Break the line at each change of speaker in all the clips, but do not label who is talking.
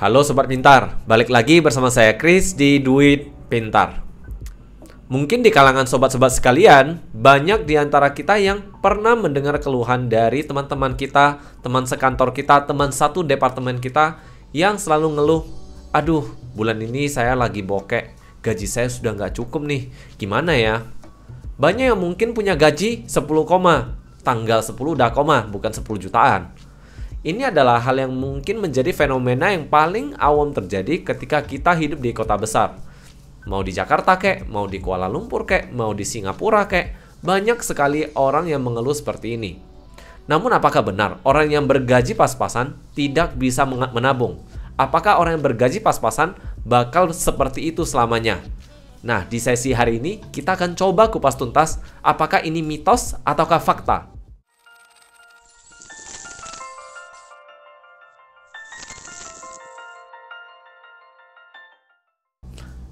Halo Sobat Pintar, balik lagi bersama saya Chris di Duit Pintar. Mungkin di kalangan sobat-sobat sekalian, banyak di antara kita yang pernah mendengar keluhan dari teman-teman kita, teman sekantor kita, teman satu departemen kita yang selalu ngeluh, aduh bulan ini saya lagi bokek, gaji saya sudah nggak cukup nih, gimana ya? Banyak yang mungkin punya gaji 10 koma, tanggal 10 udah koma, bukan 10 jutaan. Ini adalah hal yang mungkin menjadi fenomena yang paling awam terjadi ketika kita hidup di kota besar. Mau di Jakarta kek, mau di Kuala Lumpur kek, mau di Singapura kek, banyak sekali orang yang mengeluh seperti ini. Namun apakah benar orang yang bergaji pas-pasan tidak bisa menabung? Apakah orang yang bergaji pas-pasan bakal seperti itu selamanya? Nah, di sesi hari ini kita akan coba kupas tuntas apakah ini mitos ataukah fakta.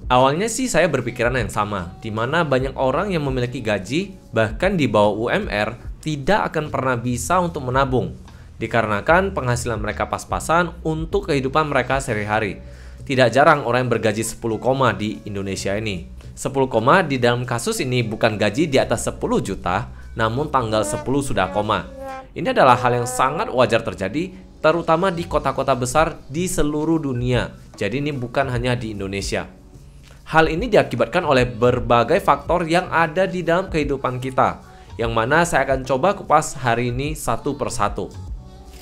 Awalnya sih saya berpikiran yang sama, di mana banyak orang yang memiliki gaji, bahkan di bawah UMR, tidak akan pernah bisa untuk menabung. Dikarenakan penghasilan mereka pas-pasan untuk kehidupan mereka sehari-hari. Tidak jarang orang yang bergaji 10 koma di Indonesia ini. 10 koma di dalam kasus ini bukan gaji di atas 10 juta, namun tanggal 10 sudah koma. Ini adalah hal yang sangat wajar terjadi, terutama di kota-kota besar di seluruh dunia. Jadi ini bukan hanya di Indonesia. Hal ini diakibatkan oleh berbagai faktor yang ada di dalam kehidupan kita, yang mana saya akan coba kupas hari ini satu persatu.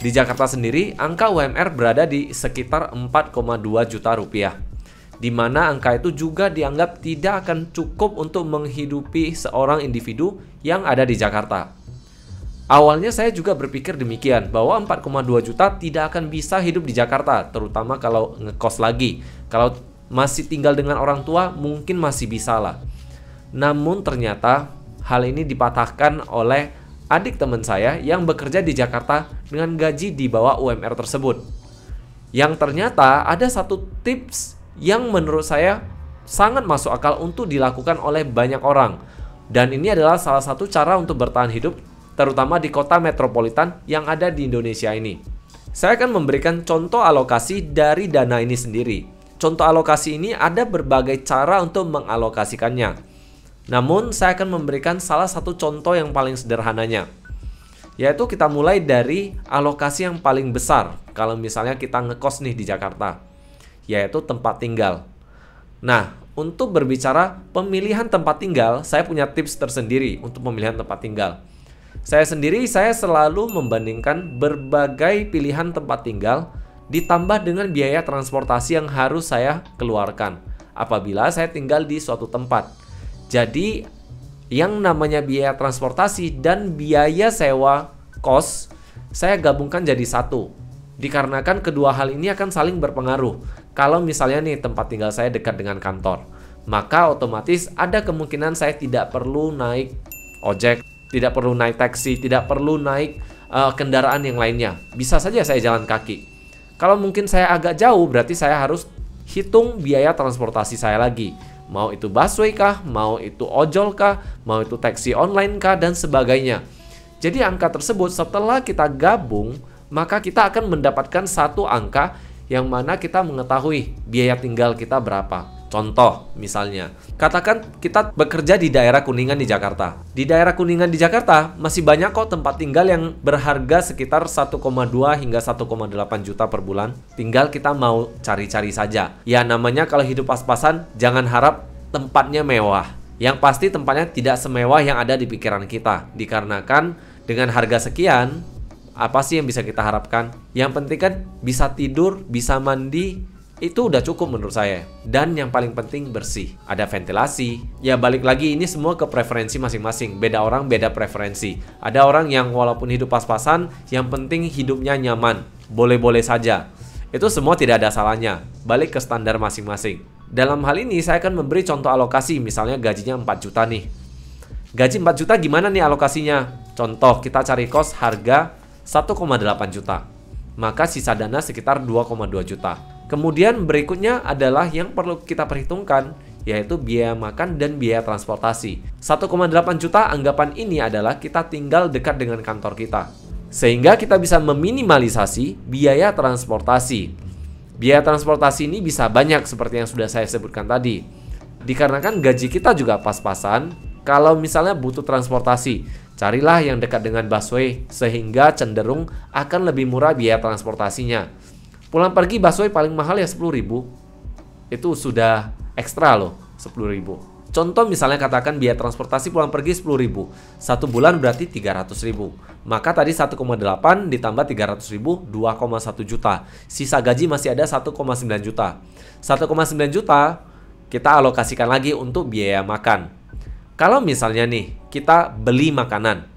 Di Jakarta sendiri, angka UMR berada di sekitar 4,2 juta rupiah, di mana angka itu juga dianggap tidak akan cukup untuk menghidupi seorang individu yang ada di Jakarta. Awalnya saya juga berpikir demikian, bahwa 4,2 juta tidak akan bisa hidup di Jakarta, terutama kalau ngekos lagi. Kalau masih tinggal dengan orang tua mungkin masih bisa lah. Namun ternyata hal ini dipatahkan oleh adik teman saya yang bekerja di Jakarta dengan gaji di bawah UMR tersebut. Yang ternyata ada satu tips yang menurut saya sangat masuk akal untuk dilakukan oleh banyak orang. Dan ini adalah salah satu cara untuk bertahan hidup, terutama di kota metropolitan yang ada di Indonesia ini. Saya akan memberikan contoh alokasi dari dana ini sendiri. Contoh alokasi ini ada berbagai cara untuk mengalokasikannya. Namun saya akan memberikan salah satu contoh yang paling sederhananya. Yaitu kita mulai dari alokasi yang paling besar. Kalau misalnya kita ngekos nih di Jakarta. Yaitu tempat tinggal. Nah, untuk berbicara pemilihan tempat tinggal, saya punya tips tersendiri untuk pemilihan tempat tinggal. Saya selalu membandingkan berbagai pilihan tempat tinggal ditambah dengan biaya transportasi yang harus saya keluarkan apabila saya tinggal di suatu tempat. Jadi yang namanya biaya transportasi dan biaya sewa kos saya gabungkan jadi satu. Dikarenakan kedua hal ini akan saling berpengaruh. Kalau misalnya nih tempat tinggal saya dekat dengan kantor, maka otomatis ada kemungkinan saya tidak perlu naik ojek, tidak perlu naik taksi, tidak perlu naik kendaraan yang lainnya. Bisa saja saya jalan kaki. Kalau mungkin saya agak jauh, berarti saya harus hitung biaya transportasi saya lagi. Mau itu busway kah, mau itu ojol kah, mau itu taksi online kah, dan sebagainya. Jadi angka tersebut setelah kita gabung, maka kita akan mendapatkan satu angka yang mana kita mengetahui biaya tinggal kita berapa. Contoh misalnya, katakan kita bekerja di daerah Kuningan di Jakarta. Di daerah Kuningan di Jakarta masih banyak kok tempat tinggal yang berharga sekitar 1,2 hingga 1,8 juta per bulan. Tinggal kita mau cari-cari saja. Ya namanya kalau hidup pas-pasan jangan harap tempatnya mewah. Yang pasti tempatnya tidak semewah yang ada di pikiran kita. Dikarenakan dengan harga sekian, apa sih yang bisa kita harapkan? Yang penting kan bisa tidur, bisa mandi, itu udah cukup menurut saya. Dan yang paling penting bersih, ada ventilasi. Ya balik lagi ini semua ke preferensi masing-masing. Beda orang beda preferensi. Ada orang yang walaupun hidup pas-pasan, yang penting hidupnya nyaman, boleh-boleh saja. Itu semua tidak ada salahnya. Balik ke standar masing-masing. Dalam hal ini saya akan memberi contoh alokasi. Misalnya gajinya 4 juta nih. Gaji 4 juta gimana nih alokasinya? Contoh kita cari kos harga 1,8 juta. Maka sisa dana sekitar 2,2 juta. Kemudian berikutnya adalah yang perlu kita perhitungkan, yaitu biaya makan dan biaya transportasi. 1,8 juta anggapan ini adalah kita tinggal dekat dengan kantor kita. Sehingga kita bisa meminimalisasi biaya transportasi. Biaya transportasi ini bisa banyak seperti yang sudah saya sebutkan tadi. Dikarenakan gaji kita juga pas-pasan, kalau misalnya butuh transportasi, carilah yang dekat dengan busway sehingga cenderung akan lebih murah biaya transportasinya. Pulang pergi busway paling mahal ya 10.000. Itu sudah ekstra loh, 10.000. Contoh misalnya katakan biaya transportasi pulang pergi 10.000. 1 bulan berarti 300.000. Maka tadi 1,8 ditambah 300.000, 2,1 juta. Sisa gaji masih ada 1,9 juta. 1,9 juta kita alokasikan lagi untuk biaya makan. Kalau misalnya nih kita beli makanan,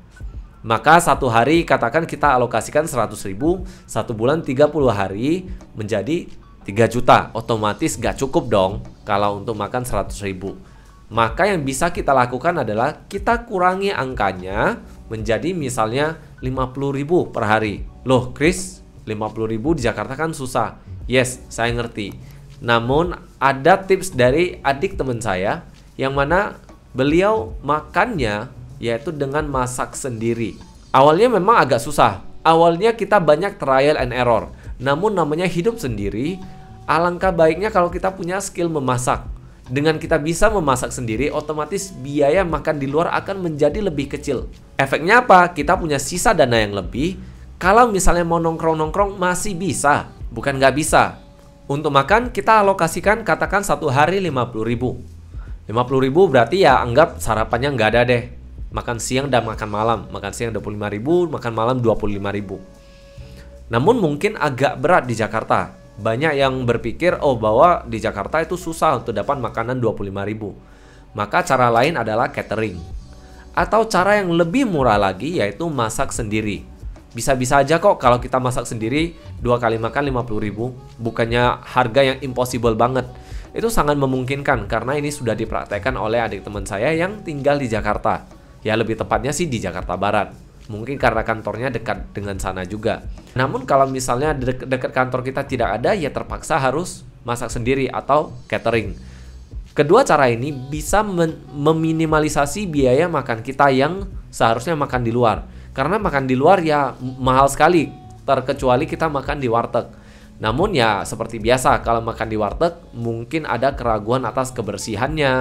maka satu hari katakan kita alokasikan 100.000, 1 bulan 30 hari menjadi 3 juta. Otomatis gak cukup dong kalau untuk makan 100.000. Maka yang bisa kita lakukan adalah kita kurangi angkanya menjadi misalnya 50.000 per hari. Loh Chris, 50.000 di Jakarta kan susah. Yes, saya ngerti. Namun ada tips dari adik teman saya yang mana beliau makannya yaitu dengan masak sendiri. Awalnya memang agak susah. Awalnya kita banyak trial and error. Namun namanya hidup sendiri, alangkah baiknya kalau kita punya skill memasak. Dengan kita bisa memasak sendiri, otomatis biaya makan di luar akan menjadi lebih kecil. Efeknya apa? Kita punya sisa dana yang lebih. Kalau misalnya mau nongkrong-nongkrong masih bisa, bukan nggak bisa. Untuk makan kita alokasikan katakan satu hari 50.000. 50.000 berarti ya anggap sarapannya nggak ada deh. Makan siang dan makan malam. Makan siang 25.000, makan malam 25.000. Namun mungkin agak berat di Jakarta. Banyak yang berpikir, oh bahwa di Jakarta itu susah untuk dapat makanan 25.000. Maka cara lain adalah catering. Atau cara yang lebih murah lagi yaitu masak sendiri. Bisa-bisa aja kok kalau kita masak sendiri 2 kali makan 50.000. Bukannya harga yang impossible banget. Itu sangat memungkinkan karena ini sudah dipraktekkan oleh adik teman saya yang tinggal di Jakarta. Ya lebih tepatnya sih di Jakarta Barat. Mungkin karena kantornya dekat dengan sana juga. Namun kalau misalnya dekat kantor kita tidak ada, ya terpaksa harus masak sendiri atau catering. Kedua cara ini bisa meminimalisasi biaya makan kita yang seharusnya makan di luar. Karena makan di luar ya mahal sekali, terkecuali kita makan di warteg. Namun ya seperti biasa, kalau makan di warteg mungkin ada keraguan atas kebersihannya,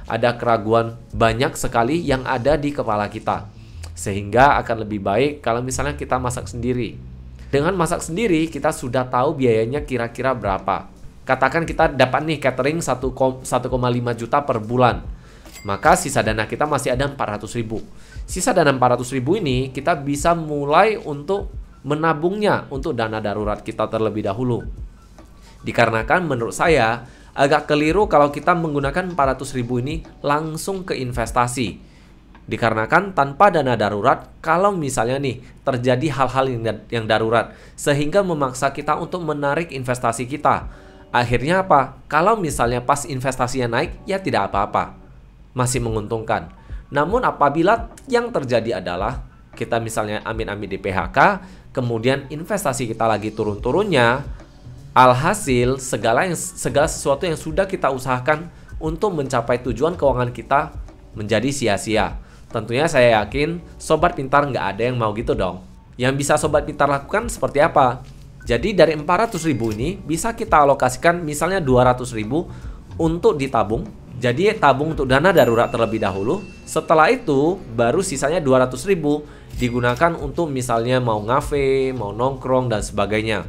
ada keraguan banyak sekali yang ada di kepala kita. Sehingga akan lebih baik kalau misalnya kita masak sendiri. Dengan masak sendiri kita sudah tahu biayanya kira-kira berapa. Katakan kita dapat nih catering 1,5 juta per bulan. Maka sisa dana kita masih ada 400.000. Sisa dana 400.000 ini kita bisa mulai untuk menabungnya untuk dana darurat kita terlebih dahulu. Dikarenakan menurut saya agak keliru kalau kita menggunakan 400.000 ini langsung ke investasi. Dikarenakan tanpa dana darurat, kalau misalnya nih terjadi hal-hal yang darurat sehingga memaksa kita untuk menarik investasi kita. Akhirnya apa? Kalau misalnya pas investasinya naik, ya tidak apa-apa. Masih menguntungkan. Namun apabila yang terjadi adalah kita misalnya amit-amit di PHK, kemudian investasi kita lagi turun-turunnya, alhasil segala sesuatu yang sudah kita usahakan untuk mencapai tujuan keuangan kita menjadi sia-sia. Tentunya saya yakin Sobat Pintar nggak ada yang mau gitu dong. Yang bisa Sobat Pintar lakukan seperti apa? Jadi dari 400.000 ini bisa kita alokasikan misalnya 200.000 untuk ditabung. Jadi tabung untuk dana darurat terlebih dahulu. Setelah itu baru sisanya 200.000 digunakan untuk misalnya mau ngafe, mau nongkrong dan sebagainya.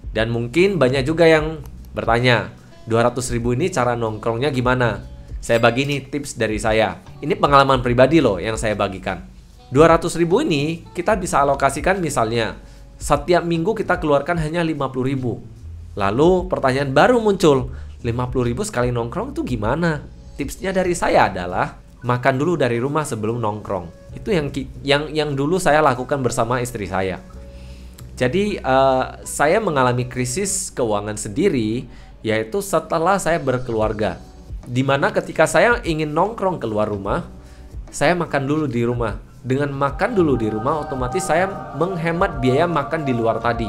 Dan mungkin banyak juga yang bertanya, 200.000 ini cara nongkrongnya gimana? Saya bagi nih tips dari saya. Ini pengalaman pribadi loh yang saya bagikan. 200.000 ini kita bisa alokasikan misalnya setiap minggu kita keluarkan hanya 50.000. Lalu pertanyaan baru muncul, 50.000 sekali nongkrong itu gimana? Tipsnya dari saya adalah makan dulu dari rumah sebelum nongkrong. Itu yang dulu saya lakukan bersama istri saya. Jadi saya mengalami krisis keuangan sendiri yaitu setelah saya berkeluarga. Dimana ketika saya ingin nongkrong keluar rumah, saya makan dulu di rumah. Dengan makan dulu di rumah, otomatis saya menghemat biaya makan di luar tadi.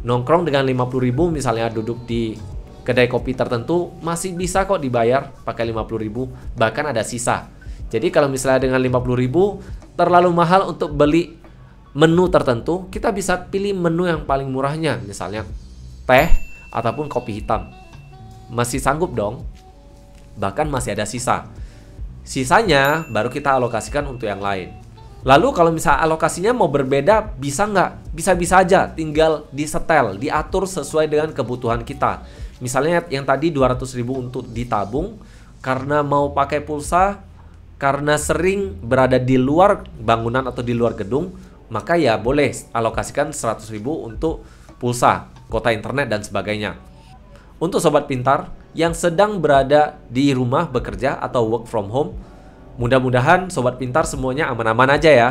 Nongkrong dengan 50.000 misalnya duduk di kedai kopi tertentu, masih bisa kok dibayar pakai 50.000, bahkan ada sisa. Jadi kalau misalnya dengan 50.000 terlalu mahal untuk beli menu tertentu, kita bisa pilih menu yang paling murahnya, misalnya teh ataupun kopi hitam. Masih sanggup dong? Bahkan masih ada sisa. Sisanya baru kita alokasikan untuk yang lain. Lalu kalau misalnya alokasinya mau berbeda, bisa nggak? Bisa-bisa aja, tinggal disetel, diatur sesuai dengan kebutuhan kita. Misalnya yang tadi 200.000 untuk ditabung, karena mau pakai pulsa, karena sering berada di luar bangunan atau di luar gedung, maka ya boleh alokasikan 100.000 untuk pulsa, kuota internet dan sebagainya. Untuk sobat pintar yang sedang berada di rumah bekerja atau work from home, mudah-mudahan sobat pintar semuanya aman-aman aja ya.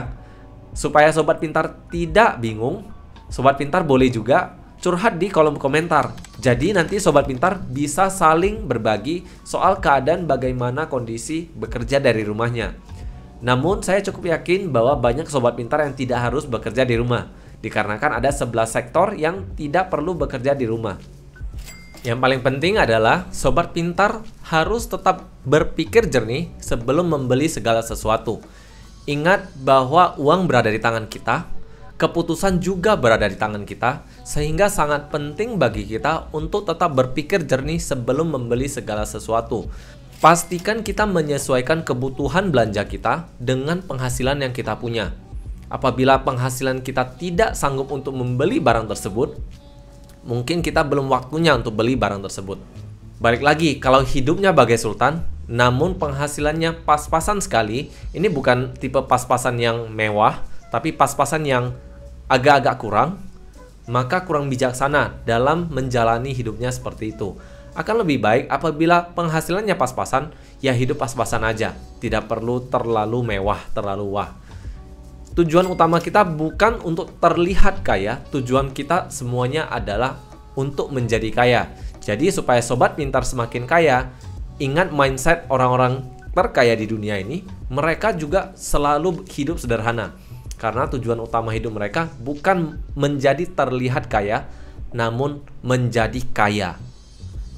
Supaya sobat pintar tidak bingung, sobat pintar boleh juga curhat di kolom komentar. Jadi nanti sobat pintar bisa saling berbagi soal keadaan bagaimana kondisi bekerja dari rumahnya. Namun saya cukup yakin bahwa banyak sobat pintar yang tidak harus bekerja di rumah, dikarenakan ada 11 sektor yang tidak perlu bekerja di rumah. Yang paling penting adalah sobat pintar harus tetap berpikir jernih sebelum membeli segala sesuatu. Ingat bahwa uang berada di tangan kita, keputusan juga berada di tangan kita, sehingga sangat penting bagi kita untuk tetap berpikir jernih sebelum membeli segala sesuatu. Pastikan kita menyesuaikan kebutuhan belanja kita dengan penghasilan yang kita punya. Apabila penghasilan kita tidak sanggup untuk membeli barang tersebut, mungkin kita belum waktunya untuk beli barang tersebut. Balik lagi, kalau hidupnya bagai sultan, namun penghasilannya pas-pasan sekali, ini bukan tipe pas-pasan yang mewah, tapi pas-pasan yang agak-agak kurang, maka kurang bijaksana dalam menjalani hidupnya seperti itu. Akan lebih baik apabila penghasilannya pas-pasan, ya hidup pas-pasan aja. Tidak perlu terlalu mewah, terlalu wah. Tujuan utama kita bukan untuk terlihat kaya, tujuan kita semuanya adalah untuk menjadi kaya. Jadi supaya sobat pintar semakin kaya, ingat mindset orang-orang terkaya di dunia ini, mereka juga selalu hidup sederhana. Karena tujuan utama hidup mereka bukan menjadi terlihat kaya, namun menjadi kaya.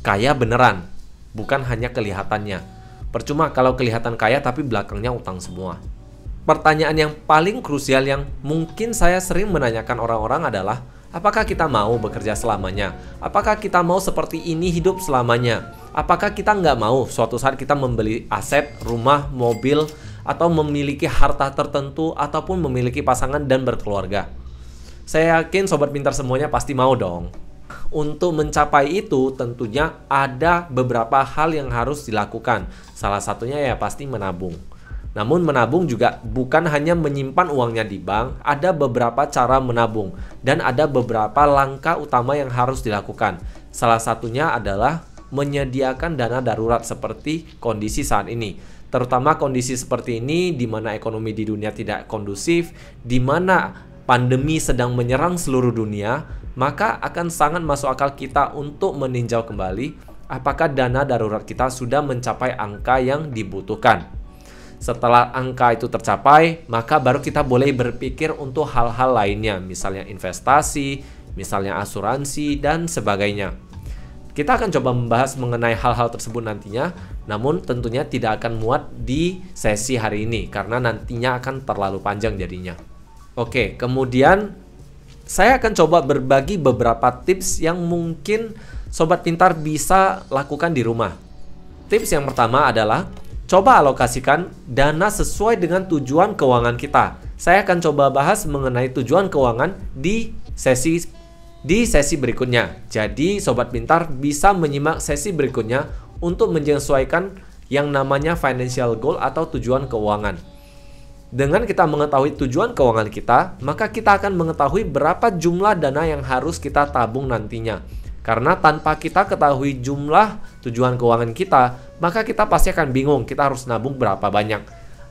Kaya beneran, bukan hanya kelihatannya. Percuma kalau kelihatan kaya tapi belakangnya utang semua. Pertanyaan yang paling krusial yang mungkin saya sering menanyakan orang-orang adalah, apakah kita mau bekerja selamanya? Apakah kita mau seperti ini hidup selamanya? Apakah kita nggak mau suatu saat kita membeli aset, rumah, mobil, atau memiliki harta tertentu, ataupun memiliki pasangan dan berkeluarga? Saya yakin sobat pintar semuanya pasti mau dong. Untuk mencapai itu tentunya ada beberapa hal yang harus dilakukan. Salah satunya ya pasti menabung. Namun menabung juga bukan hanya menyimpan uangnya di bank, ada beberapa cara menabung dan ada beberapa langkah utama yang harus dilakukan. Salah satunya adalah menyediakan dana darurat seperti kondisi saat ini. Terutama kondisi seperti ini di mana ekonomi di dunia tidak kondusif, di mana pandemi sedang menyerang seluruh dunia, maka akan sangat masuk akal kita untuk meninjau kembali apakah dana darurat kita sudah mencapai angka yang dibutuhkan. Setelah angka itu tercapai, maka baru kita boleh berpikir untuk hal-hal lainnya, misalnya investasi, misalnya asuransi, dan sebagainya. Kita akan coba membahas mengenai hal-hal tersebut nantinya, namun tentunya tidak akan muat di sesi hari ini, karena nantinya akan terlalu panjang jadinya. Oke, kemudian saya akan coba berbagi beberapa tips yang mungkin sobat pintar bisa lakukan di rumah. Tips yang pertama adalah coba alokasikan dana sesuai dengan tujuan keuangan kita. Saya akan coba bahas mengenai tujuan keuangan di sesi berikutnya. Jadi sobat pintar bisa menyimak sesi berikutnya untuk menyesuaikan yang namanya financial goal atau tujuan keuangan. Dengan kita mengetahui tujuan keuangan kita, maka kita akan mengetahui berapa jumlah dana yang harus kita tabung nantinya. Karena tanpa kita ketahui jumlah tujuan keuangan kita, maka kita pasti akan bingung kita harus nabung berapa banyak.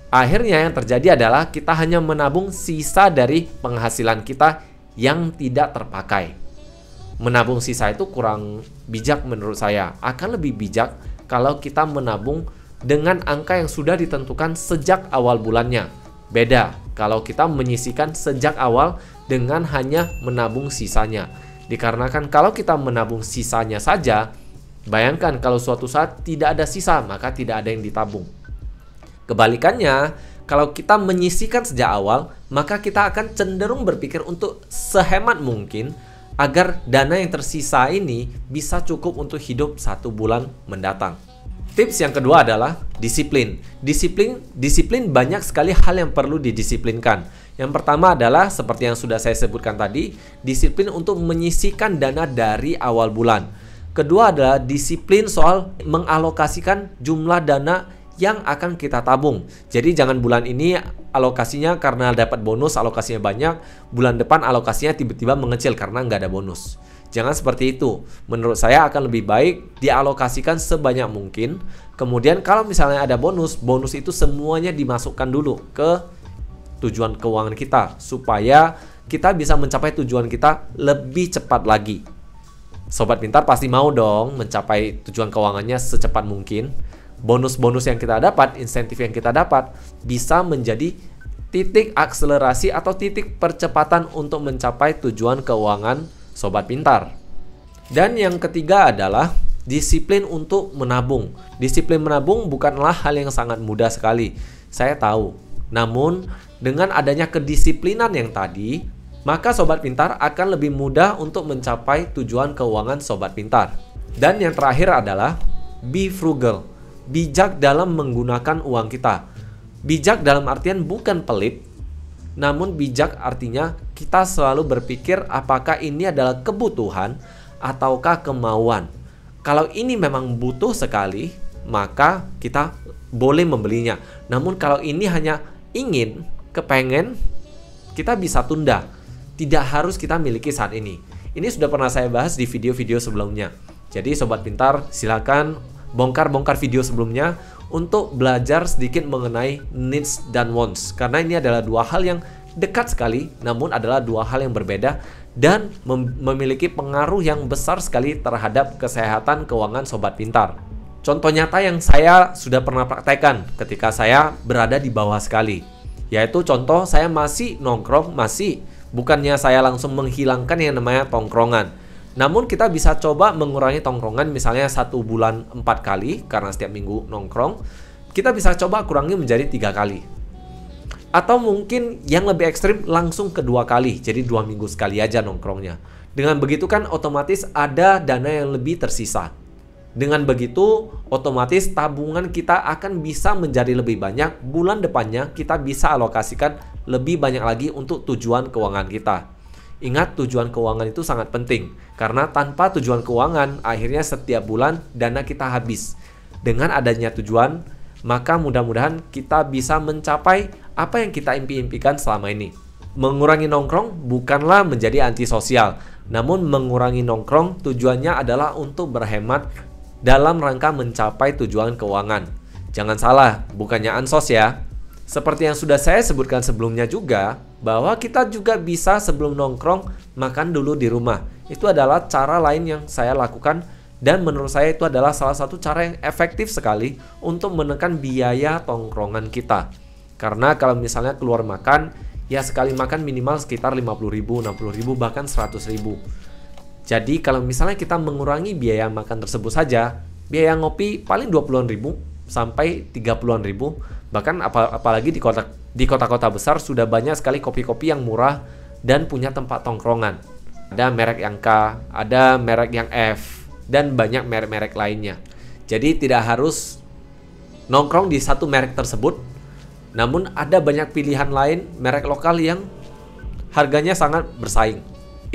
Akhirnya yang terjadi adalah kita hanya menabung sisa dari penghasilan kita yang tidak terpakai. Menabung sisa itu kurang bijak menurut saya. Akan lebih bijak kalau kita menabung dengan angka yang sudah ditentukan sejak awal bulannya. Beda kalau kita menyisihkan sejak awal dengan hanya menabung sisanya. Dikarenakan kalau kita menabung sisanya saja, bayangkan kalau suatu saat tidak ada sisa, maka tidak ada yang ditabung. Kebalikannya, kalau kita menyisihkan sejak awal, maka kita akan cenderung berpikir untuk sehemat mungkin agar dana yang tersisa ini bisa cukup untuk hidup 1 bulan mendatang. Tips yang kedua adalah disiplin. Disiplin banyak sekali hal yang perlu didisiplinkan. Yang pertama adalah seperti yang sudah saya sebutkan tadi, disiplin untuk menyisihkan dana dari awal bulan. Kedua adalah disiplin soal mengalokasikan jumlah dana yang akan kita tabung. Jadi jangan bulan ini alokasinya karena dapat bonus alokasinya banyak, bulan depan alokasinya tiba-tiba mengecil karena nggak ada bonus. Jangan seperti itu. Menurut saya akan lebih baik dialokasikan sebanyak mungkin. Kemudian kalau misalnya ada bonus itu semuanya dimasukkan dulu ke tujuan keuangan kita supaya kita bisa mencapai tujuan kita lebih cepat lagi. Sobat Pintar pasti mau dong mencapai tujuan keuangannya secepat mungkin. Bonus-bonus yang kita dapat, insentif yang kita dapat bisa menjadi titik akselerasi atau titik percepatan untuk mencapai tujuan keuangan Sobat Pintar. Dan yang ketiga adalah disiplin untuk menabung. Disiplin menabung bukanlah hal yang sangat mudah sekali, saya tahu. Namun dengan adanya kedisiplinan yang tadi, maka Sobat Pintar akan lebih mudah untuk mencapai tujuan keuangan Sobat Pintar. Dan yang terakhir adalah be frugal. Bijak dalam menggunakan uang kita. Bijak dalam artian bukan pelit, namun bijak artinya kita selalu berpikir apakah ini adalah kebutuhan ataukah kemauan. Kalau ini memang butuh sekali, maka kita boleh membelinya. Namun kalau ini hanya ingin, kepengen, kita bisa tunda. Tidak harus kita miliki saat ini. Ini sudah pernah saya bahas di video-video sebelumnya. Jadi Sobat Pintar silakan bongkar-bongkar video sebelumnya untuk belajar sedikit mengenai needs dan wants. Karena ini adalah dua hal yang dekat sekali, namun adalah dua hal yang berbeda dan memiliki pengaruh yang besar sekali terhadap kesehatan keuangan Sobat Pintar. Contoh nyata yang saya sudah pernah praktekkan ketika saya berada di bawah sekali, yaitu contoh saya masih nongkrong, bukannya saya langsung menghilangkan yang namanya tongkrongan. Namun kita bisa coba mengurangi tongkrongan misalnya 1 bulan 4 kali karena setiap minggu nongkrong. Kita bisa coba kurangi menjadi 3 kali. Atau mungkin yang lebih ekstrim langsung ke 2 kali. Jadi 2 minggu sekali aja nongkrongnya. Dengan begitu kan otomatis ada dana yang lebih tersisa. Dengan begitu otomatis tabungan kita akan bisa menjadi lebih banyak. Bulan depannya kita bisa alokasikan lebih banyak lagi untuk tujuan keuangan kita. Ingat, tujuan keuangan itu sangat penting karena tanpa tujuan keuangan akhirnya setiap bulan dana kita habis. Dengan adanya tujuan, maka mudah-mudahan kita bisa mencapai apa yang kita impi-impikan selama ini. Mengurangi nongkrong bukanlah menjadi antisosial, namun mengurangi nongkrong tujuannya adalah untuk berhemat dalam rangka mencapai tujuan keuangan. Jangan salah, bukannya ansos ya. Seperti yang sudah saya sebutkan sebelumnya juga, bahwa kita juga bisa sebelum nongkrong makan dulu di rumah. Itu adalah cara lain yang saya lakukan dan menurut saya itu adalah salah satu cara yang efektif sekali untuk menekan biaya tongkrongan kita. Karena kalau misalnya keluar makan, ya sekali makan minimal sekitar 50.000, 60.000, bahkan 100.000. Jadi kalau misalnya kita mengurangi biaya makan tersebut saja, biaya ngopi paling 20.000 sampai 30.000. Bahkan apalagi di kota-kota besar sudah banyak sekali kopi-kopi yang murah dan punya tempat tongkrongan. Ada merek yang K, ada merek yang F, dan banyak merek-merek lainnya. Jadi tidak harus nongkrong di satu merek tersebut, namun ada banyak pilihan lain merek lokal yang harganya sangat bersaing.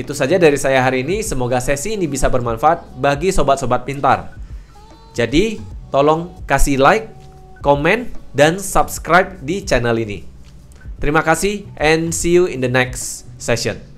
Itu saja dari saya hari ini, semoga sesi ini bisa bermanfaat bagi sobat-sobat pintar. Jadi tolong kasih like, komen, dan subscribe di channel ini. Terima kasih and see you in the next session.